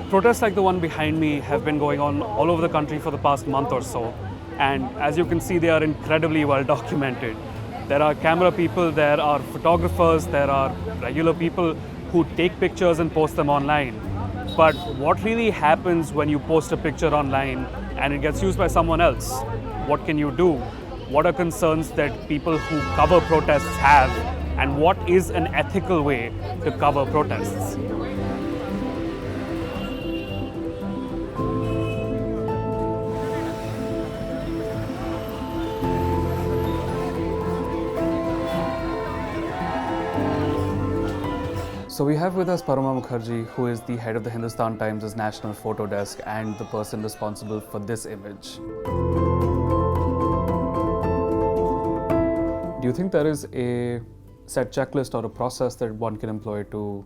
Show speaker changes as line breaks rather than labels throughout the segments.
Protests like the one behind me have been going on all over the country for the past month or so. And as you can see, they are incredibly well documented. There are camera people, there are photographers, there are regular people who take pictures and post them online. But what really happens when you post a picture online and it gets used by someone else? What can you do? What are concerns that people who cover protests have? And what is an ethical way to cover protests? So we have with us Paroma Mukherjee, who is the head of the Hindustan Times' National Photo Desk and the person responsible for this image. Do you think there is a set checklist or a process that one can employ to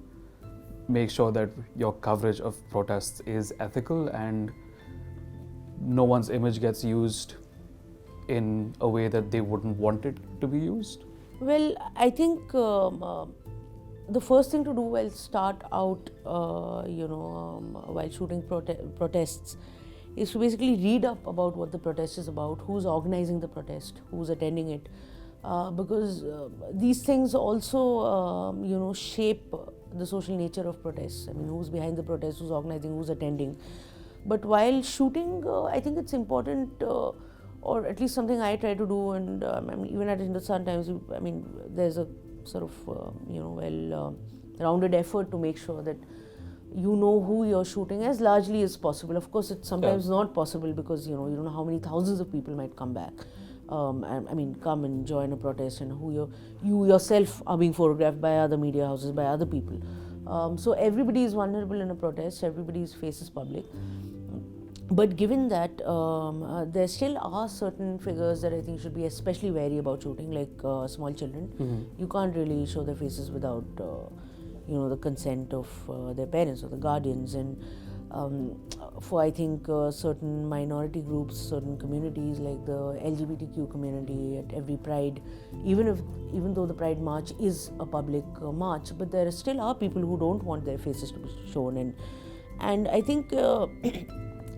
make sure that your coverage of protests is ethical and no one's image gets used in a way that they wouldn't want it to be used?
Well, I think the first thing to do while start out, while shooting protests, is to basically read up about what the protest is about, who's organizing the protest, who's attending it, because these things also, shape the social nature of protests. I mean, who's behind the protest, who's organizing, who's attending. But while shooting, I think it's important, or at least something I try to do, and even at Hindustan Times, there's a sort of well-rounded effort to make sure that you know who you're shooting as largely as possible. Of course, it's sometimes not possible because you don't know how many thousands of people might come back. Come and join a protest, and who you yourself are being photographed by other media houses, by other people. So everybody is vulnerable in a protest. Everybody's face is public. But given that, there still are certain figures that I think should be especially wary about shooting, like small children. Mm-hmm. You can't really show their faces without, the consent of their parents or the guardians. And for I think certain minority groups, certain communities like the LGBTQ community at every Pride, even though the Pride March is a public march, but there still are people who don't want their faces to be shown. And I think.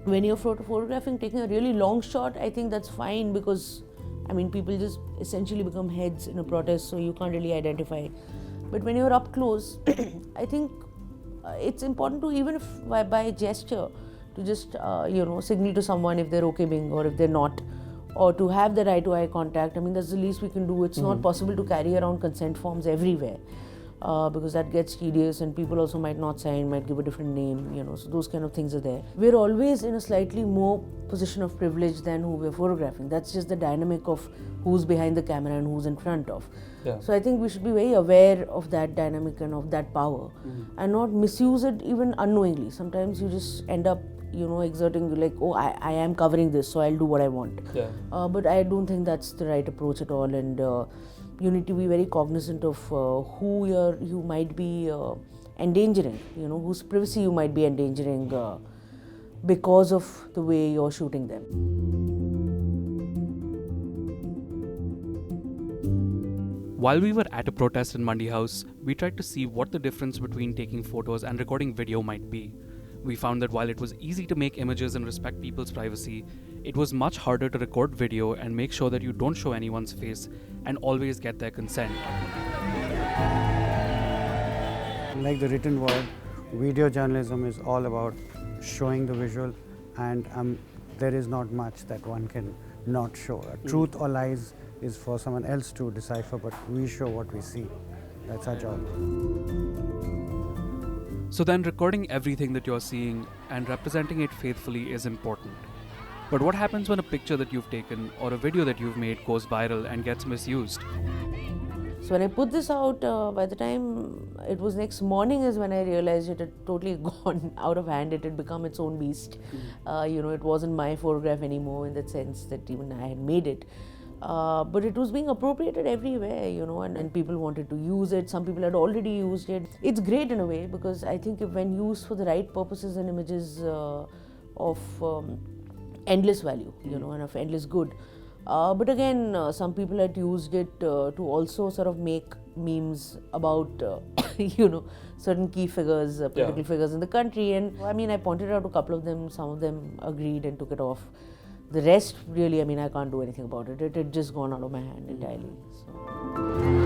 When you're photographing, taking a really long shot, I think that's fine because, people just essentially become heads in a protest, so you can't really identify. But when you're up close, I think it's important to, even if by gesture, to just, signal to someone if they're okay being or if they're not, or to have that eye-to-eye contact. That's the least we can do. It's not possible to carry around consent forms everywhere. Because that gets tedious and people also might not sign, might give a different name, so those kind of things are there. We're always in a slightly more position of privilege than who we're photographing. That's just the dynamic of who's behind the camera and who's in front of. Yeah. So I think we should be very aware of that dynamic and of that power and not misuse it even unknowingly. Sometimes you just end up exerting like, I am covering this, so I'll do what I want. Yeah. But I don't think that's the right approach at all, and you need to be very cognizant of who you might be endangering, whose privacy you might be endangering because of the way you're shooting them.
While we were at a protest in Mandi House, we tried to see what the difference between taking photos and recording video might be. We found that while it was easy to make images and respect people's privacy, it was much harder to record video and make sure that you don't show anyone's face and always get their consent.
Like the written word, video journalism is all about showing the visual, and there is not much that one can not show. Truth or lies is for someone else to decipher, but we show what we see. That's our job.
So then recording everything that you're seeing and representing it faithfully is important. But what happens when a picture that you've taken or a video that you've made goes viral and gets misused?
So when I put this out, by the time it was next morning is when I realized it had totally gone out of hand. It had become its own beast. It wasn't my photograph anymore in the sense that even I had made it. But it was being appropriated everywhere, and people wanted to use it. Some people had already used it. It's great in a way because I think when used for the right purposes and images of endless value, and of endless good, But again, some people had used it to also sort of make memes about, certain key figures, political figures in the country. And I mean, I pointed out a couple of them, some of them agreed and took it off. The rest, really, I mean, I can't do anything about it. It had just gone out of my hand entirely. So.